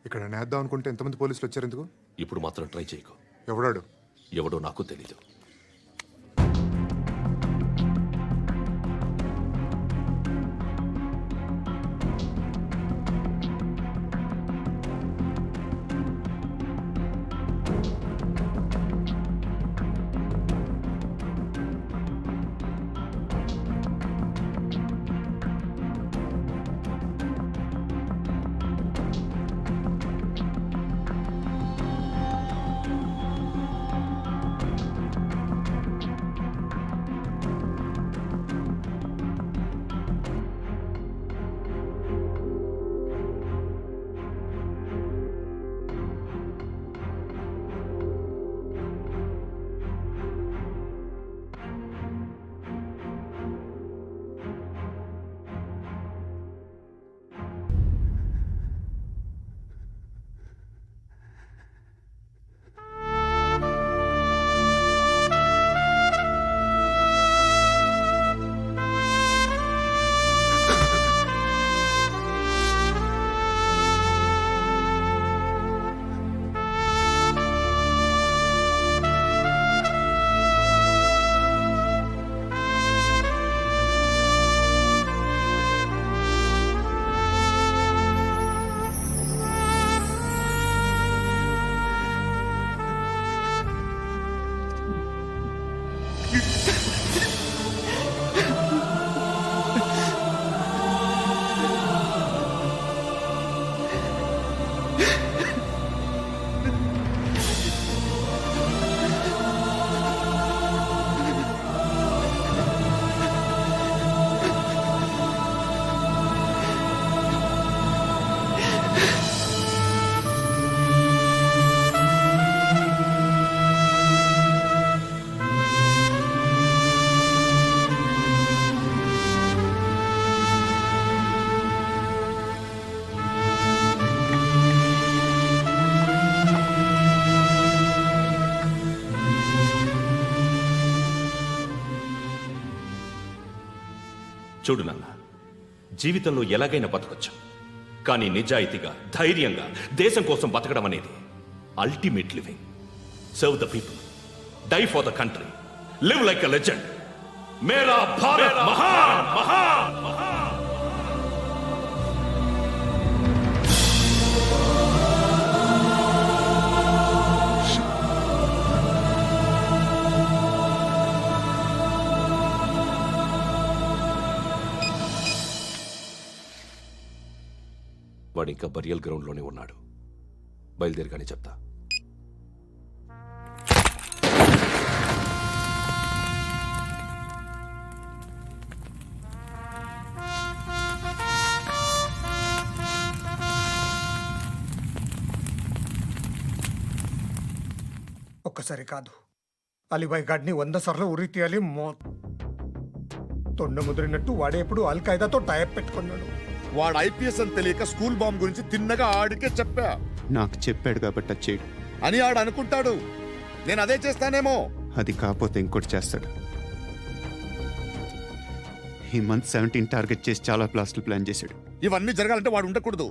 ఇక్కడ నేద్దాం అనుకుంటే ఎంతమంది పోలీసులు వచ్చారు ఎందుకు? ఇప్పుడు మాత్రం ట్రై చేయకు. ఎవడాడు? ఎవడో నాకు తెలీదు. చూడు నాన్న, జీవితంలో ఎలాగైనా బతకొచ్చు, కానీ నిజాయితీగా ధైర్యంగా దేశం కోసం బతకడం అనేది ultimate living. Serve the people, die for the country, live like a legend. మేరా భారత్ మహాన్ మహాన్ మహాన్. వాడు ఇంకా బరియల్ గ్రౌండ్లోనే ఉన్నాడు. బయలుదేరగానే చెప్తా. ఒక్కసారి కాదు, అలీబాయ్ గాడిని 100 సార్లు ఉరి తీయాలి. తొండ ముదిరినట్టు వాడేప్పుడు అల్ ఖైదాతో టైప్ పెట్టుకున్నాడు. వాడు ఐపీఎస్ అని తెలియక స్కూల్ బాంబ్ గురించి తిన్నగా ఆడికే చెప్పా. నాకు చెప్పాడు కాబట్టి అది చేయడు అని ఆడు అనుకుంటాడు. నేను అదే చేస్తానేమో. అది కాకపోతే ఇంకోటి చేస్తాడు. ఈ మంత్ 17 టార్గెట్ చేసి చాలా ప్లాస్టులు ప్లాన్ చేశాడు. ఇవన్నీ జరగాలంటే వాడు ఉండకూడదు.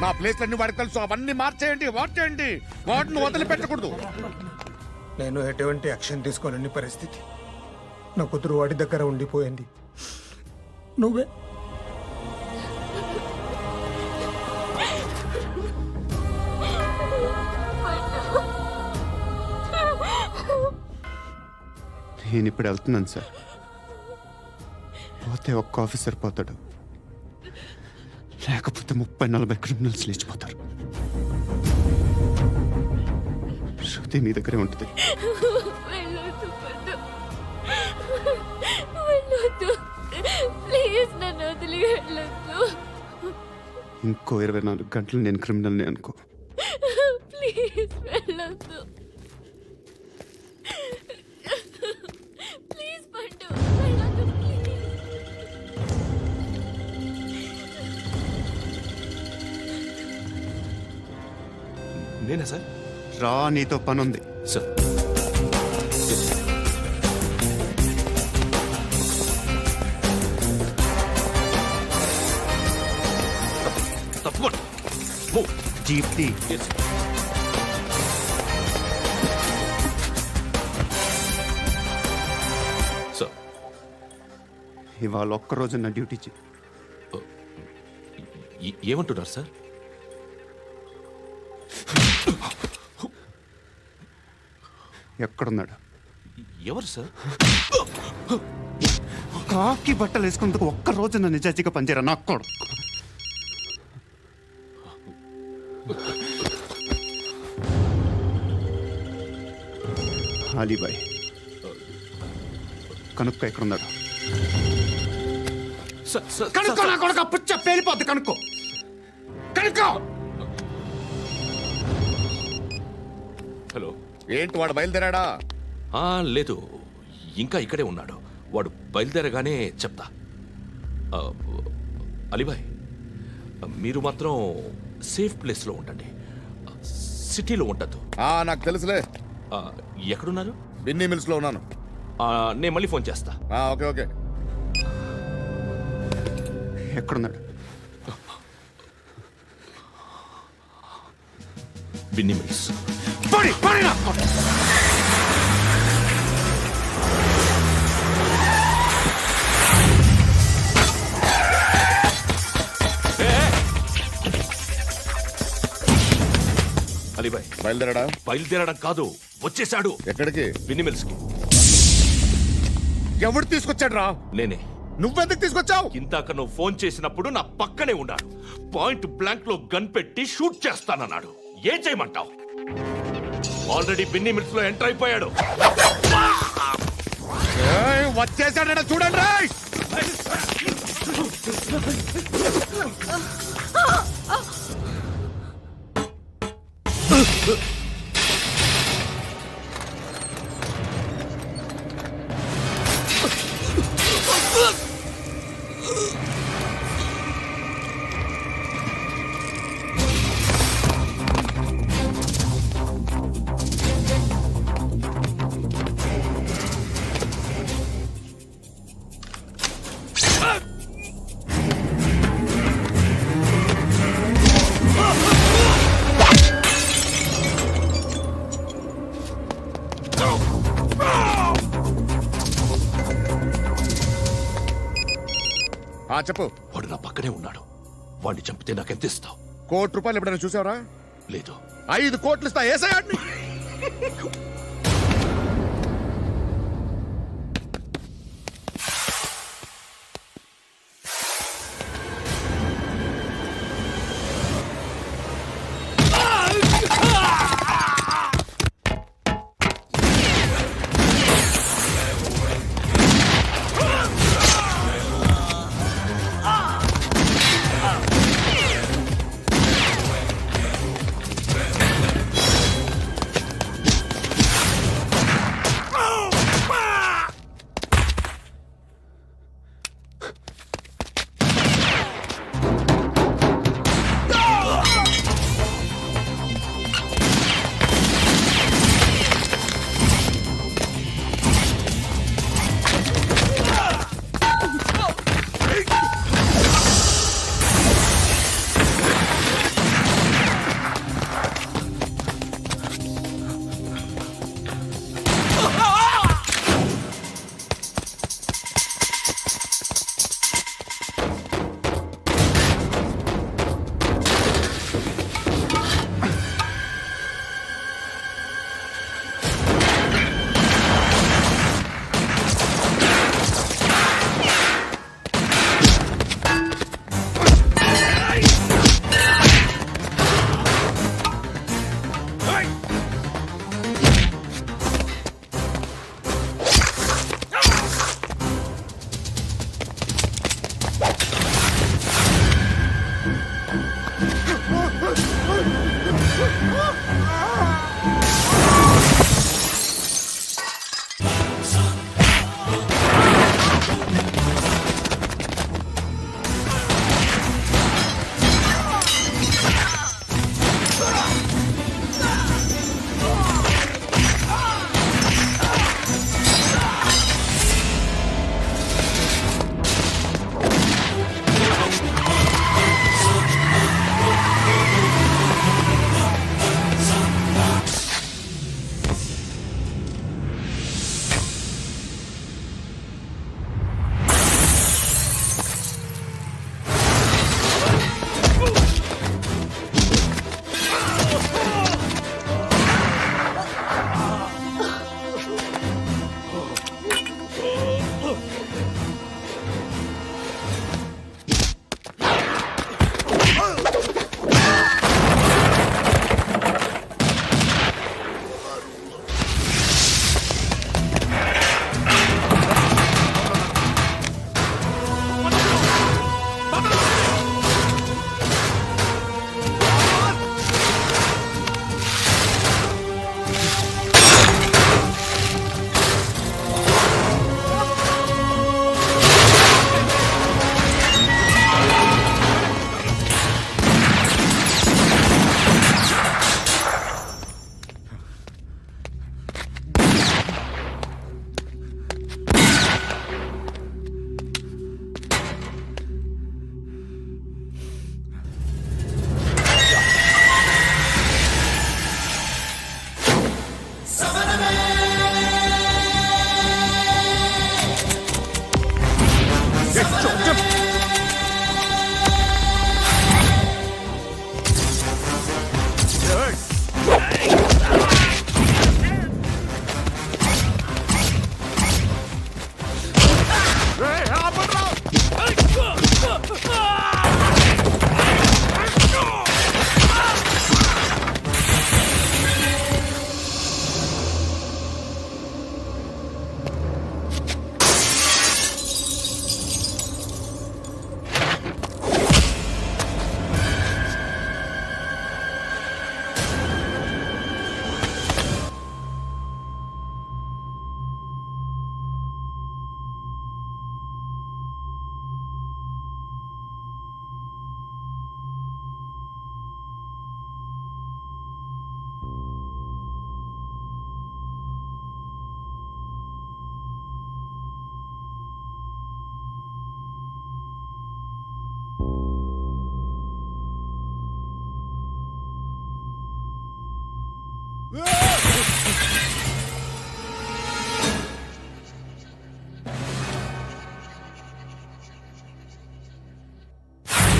నా ప్లేస్లన్నీ వాడికి తెలుసు. అవన్నీ మార్చేయండి, వార్చేయండి. వాటిని వదిలిపెట్టకూడదు. నేను ఎటువంటి యాక్షన్ తీసుకోలేని పరిస్థితి. నా కూతురు వాడి దగ్గర ఉండిపోయింది. నువ్వే నేను ఇప్పుడు వెళ్తున్నాను సార్. పోతే ఒక్క ఆఫీసర్ పోతాడు, లేకపోతే 30-40 క్రిమినల్స్ లేచిపోతారు. శృతి మీ దగ్గరే ఉంటుంది. ఇంకో 24 గంటలు నేను క్రిమినల్ని అనుకో. ప్లీజ్ వెళ్ళొద్దు. ప్లీజ్ పండు, వెళ్ళొద్దు ప్లీజ్. నేనా సార్? రా, నీతో పని ఉంది సార్. తప్పకుండా. జీప్ తీ. Yes, sir. సార్ ఇవాళ ఒక్కరోజు నా డ్యూటీ చేయి. ఏమంటున్నారు సార్? ఎక్కడున్నాడు? ఎవరు సార్? కాకి బట్టలు వేసుకున్నందుకు ఒక్కరోజు నా నిజాయితీగా పనిచేయరా నా కొడుకు. అలీబాయ్ కనుక్కో ఎక్కడున్నాడు. కనుక్కో నా కొడుకు పుచ్చ పేలిపోద్ది. కనుక్కో కనుక్కో. హలో. ఏంటి వాడు బయలుదేరాడా? లేదు, ఇంకా ఇక్కడే ఉన్నాడు. వాడు బయలుదేరగానే చెప్తా. ఆ, అలీబాయ్, మీరు మాత్రం సేఫ్ ప్లేస్లో ఉండండి, సిటీలో ఉండద్దు. నాకు తెలుసులే. ఎక్కడున్నారు? బిన్నీ మిల్స్ లో ఉన్నాను. నేను మళ్ళీ ఫోన్ చేస్తా. Okay okay. ఎక్కడున్నాడు? బిన్నీ మిల్స్. అలీబాయ్ బయలుదేరాడా? బయలుదేరడం కాదు, వచ్చేశాడు. ఎక్కడికి? బిన్నీ మిల్స్ కి. ఎవడు తీసుకొచ్చాడు రా? నేనే. నువ్వెందుకు తీసుకొచ్చావు? ఇందాక నువ్వు ఫోన్ చేసినప్పుడు నా పక్కనే ఉన్నాడు. పాయింట్ బ్లాంక్ లో గన్ పెట్టి షూట్ చేస్తానన్నాడు. ఏం చేయమంటావు? ఆల్రెడీ బిన్నీ మిల్స్ లో ఎంటర్ అయిపోయాడు. వచ్చేసాడ చూడండి రా. చెప్పు. వాడు నా పక్కనే ఉన్నాడు. వాడిని చంపితే నాకెంత ఇస్తావు? ₹1,00,00,000 ఎప్పుడైనా చూసావరా? లేదు. 5 కోట్లు ఇస్తా. ఏసయాడిని.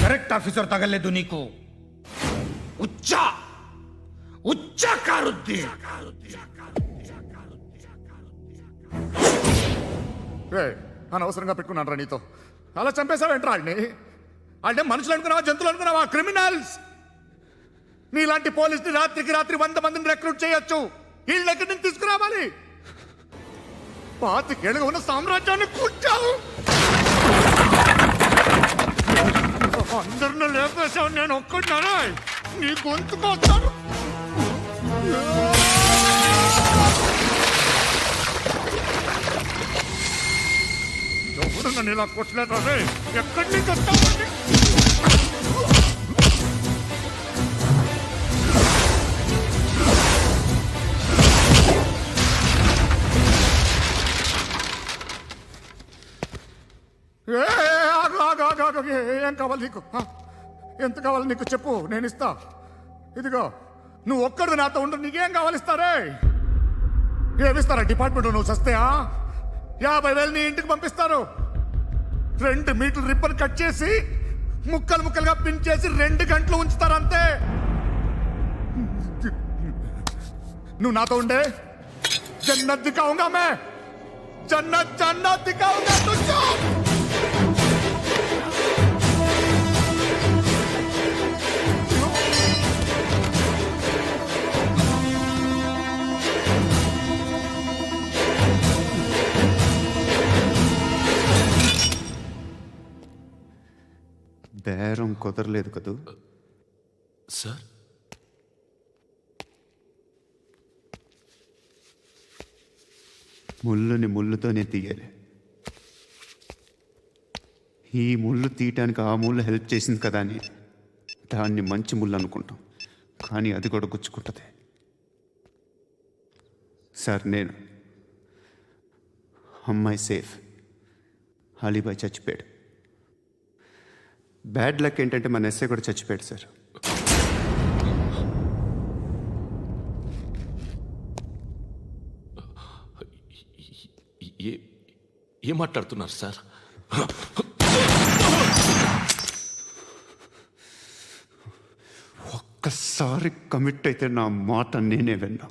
కరెక్ట్ ఆఫీసర్ తగలేదు నీకు. ఉచ్చా ఉచ్చా కారుద్ది. అనవసరంగా పెట్టుకున్నాను రా నీతో. అలా చంపేశావేంట్రా వాళ్ళని? అంటే మనుషులు అనుకున్నావా, జంతువులు అనుకున్నావా? క్రిమినల్స్. నీలాంటి పోలీసుని రాత్రికి రాత్రి 100 మందిని రిక్రూట్ చేయొచ్చు. వీళ్ళ దగ్గర నుంచి తీసుకురావాలి. 25 ఏళ్ళుగా ఉన్న సామ్రాజ్యాన్ని కూర్చావు. అందరిని లేపేశావు, నేను ఒక్కడినారా? నీ గొంతుకొస్తాను. ఎవరు నన్ను ఇలా కొట్టలేదా? ఎక్కడి నుంచి వస్తామండి? ఏం కావాలి నీకు? ఎంత కావాలి నీకు చెప్పు, నేను ఇస్తా. ఇదిగో నువ్వు ఒక్కడిది నాతో ఉండు. నీకేం కావాలి ఇస్తారే? ఏమిస్తారా డిపార్ట్మెంట్? నువ్వు సస్తేయా? 50,000 నీ ఇంటికి పంపిస్తారు. 2 మీటర్లు రిబ్బన్ కట్ చేసి ముక్కలు ముక్కలుగా పిన్ చేసి 2 గంటలు ఉంచుతారు అంతే. నువ్వు నాతో ఉండే జన్నత్ దిఖాऊंगा मैं, జన్నత్ జన్నత్ దిఖాऊंगा तुझको. బేరం కుదరలేదు కదూ. సార్ ముళ్ళుని ముళ్ళుతోనే తీయాలి. ఈ ముళ్ళు తీయటానికి ఆ ముళ్ళు హెల్ప్ చేసింది కదా అని దాన్ని మంచి ముళ్ళు అనుకుంటాం, కానీ అది కూడా గుచ్చుకుంటుంది. సార్, నేను అమ్మాయి సేఫ్, అలీబాయ్ చచ్చిపోయాడు. బ్యాడ్ లక్ ఏంటంటే మన ఎస్ఐ కూడా చచ్చిపోయాడు సార్. ఏం మాట్లాడుతున్నారు సార్? ఒక్కసారి కమిట్ అయితే నా మాట నేనే విన్నా.